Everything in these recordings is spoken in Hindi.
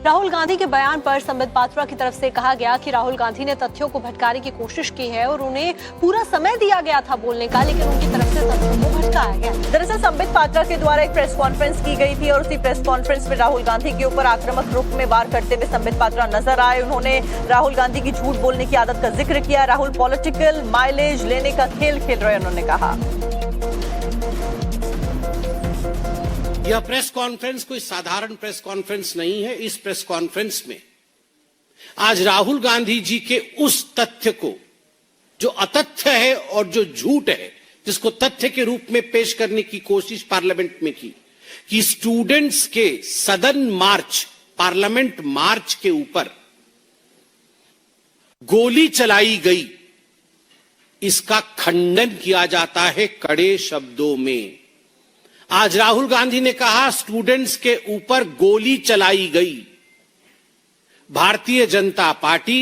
राहुल गांधी के बयान पर संबित पात्रा की तरफ से कहा गया कि राहुल गांधी ने तथ्यों को भटकाने की कोशिश की है और उन्हें पूरा समय दिया गया था बोलने का, लेकिन उनकी तरफ से तथ्यों को भटकाया गया। दरअसल संबित पात्रा के द्वारा एक प्रेस कॉन्फ्रेंस की गई थी और उसी प्रेस कॉन्फ्रेंस में राहुल गांधी के ऊपर आक्रामक रुख में वार करते हुए संबित पात्रा नजर आए। उन्होंने राहुल गांधी की झूठ बोलने की आदत का जिक्र किया। राहुल पॉलिटिकल माइलेज लेने का खेल खेल रहे, उन्होंने कहा। यह प्रेस कॉन्फ्रेंस कोई साधारण प्रेस कॉन्फ्रेंस नहीं है। इस प्रेस कॉन्फ्रेंस में आज राहुल गांधी जी के उस तथ्य को, जो अतथ्य है और जो झूठ है, जिसको तथ्य के रूप में पेश करने की कोशिश पार्लियामेंट में की कि स्टूडेंट्स के सदन मार्च, पार्लियामेंट मार्च के ऊपर गोली चलाई गई, इसका खंडन किया जाता है कड़े शब्दों में। आज राहुल गांधी ने कहा स्टूडेंट्स के ऊपर गोली चलाई गई। भारतीय जनता पार्टी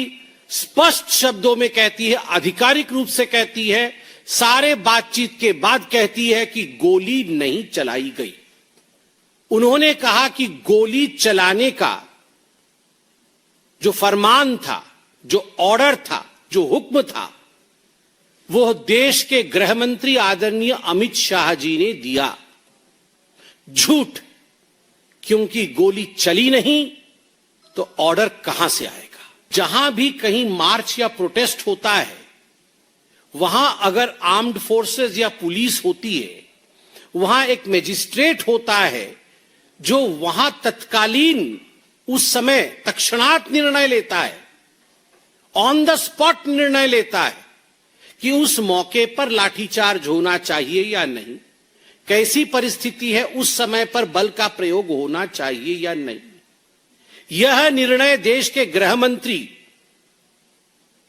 स्पष्ट शब्दों में कहती है, आधिकारिक रूप से कहती है, सारे बातचीत के बाद कहती है कि गोली नहीं चलाई गई। उन्होंने कहा कि गोली चलाने का जो फरमान था, जो ऑर्डर था, जो हुक्म था, वो देश के गृह मंत्री आदरणीय अमित शाह जी ने दिया। झूठ, क्योंकि गोली चली नहीं तो ऑर्डर कहां से आएगा। जहां भी कहीं मार्च या प्रोटेस्ट होता है, वहां अगर आर्म्ड फोर्सेस या पुलिस होती है, वहां एक मजिस्ट्रेट होता है जो वहां तत्कालीन, उस समय तत्क्षणात निर्णय लेता है, ऑन द स्पॉट निर्णय लेता है कि उस मौके पर लाठीचार्ज होना चाहिए या नहीं, कैसी परिस्थिति है, उस समय पर बल का प्रयोग होना चाहिए या नहीं। यह निर्णय देश के गृह मंत्री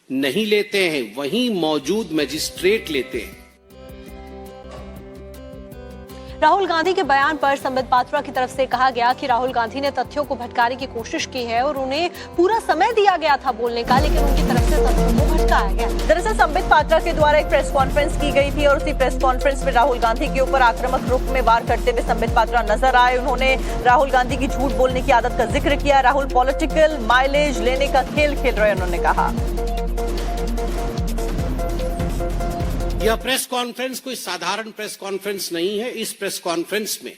नहीं लेते हैं, वहीं मौजूद मजिस्ट्रेट लेते हैं। राहुल गांधी के बयान पर संबित पात्रा की तरफ से कहा गया कि राहुल गांधी ने तथ्यों को भटकाने की कोशिश की है और उन्हें पूरा समय दिया गया था बोलने का, लेकिन उनकी तरफ से तथ्यों को भटकाया गया। दरअसल संबित पात्रा के द्वारा एक प्रेस कॉन्फ्रेंस की गई थी और उसी प्रेस कॉन्फ्रेंस में राहुल गांधी के ऊपर आक्रामक रुख में वार करते हुए संबित पात्रा नजर आए। उन्होंने राहुल गांधी की झूठ बोलने की आदत का जिक्र किया। राहुल पॉलिटिकल माइलेज लेने का खेल खेल रहे, उन्होंने कहा। यह प्रेस कॉन्फ्रेंस कोई साधारण प्रेस कॉन्फ्रेंस नहीं है। इस प्रेस कॉन्फ्रेंस में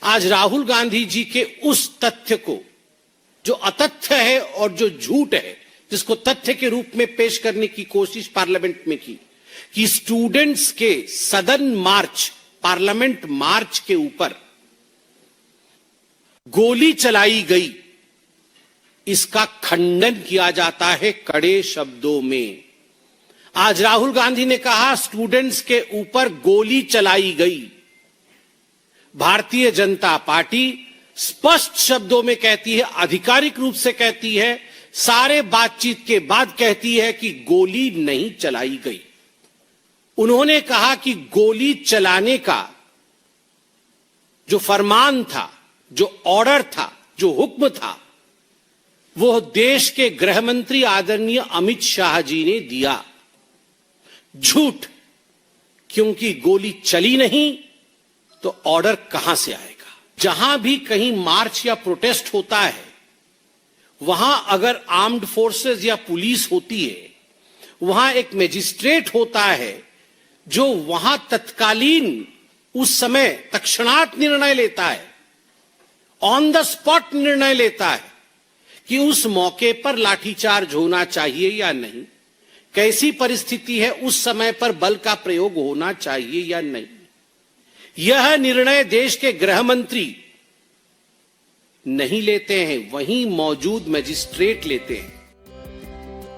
आज राहुल गांधी जी के उस तथ्य को, जो अतथ्य है और जो झूठ है, जिसको तथ्य के रूप में पेश करने की कोशिश पार्लियामेंट में की कि स्टूडेंट्स के सदन मार्च, पार्लियामेंट मार्च के ऊपर गोली चलाई गई, इसका खंडन किया जाता है कड़े शब्दों में। आज राहुल गांधी ने कहा स्टूडेंट्स के ऊपर गोली चलाई गई। भारतीय जनता पार्टी स्पष्ट शब्दों में कहती है, आधिकारिक रूप से कहती है, सारे बातचीत के बाद कहती है कि गोली नहीं चलाई गई। उन्होंने कहा कि गोली चलाने का जो फरमान था, जो ऑर्डर था, जो हुक्म था, वो देश के गृह मंत्री आदरणीय अमित शाह जी ने दिया। झूठ, क्योंकि गोली चली नहीं तो ऑर्डर कहां से आएगा। जहां भी कहीं मार्च या प्रोटेस्ट होता है, वहां अगर आर्म्ड फोर्सेस या पुलिस होती है, वहां एक मजिस्ट्रेट होता है जो वहां तत्कालीन, उस समय तत्क्षणात निर्णय लेता है, ऑन द स्पॉट निर्णय लेता है कि उस मौके पर लाठीचार्ज होना चाहिए या नहीं, कैसी परिस्थिति है, उस समय पर बल का प्रयोग होना चाहिए या नहीं। यह निर्णय देश के गृह मंत्री नहीं लेते हैं, वहीं मौजूद मजिस्ट्रेट लेते हैं।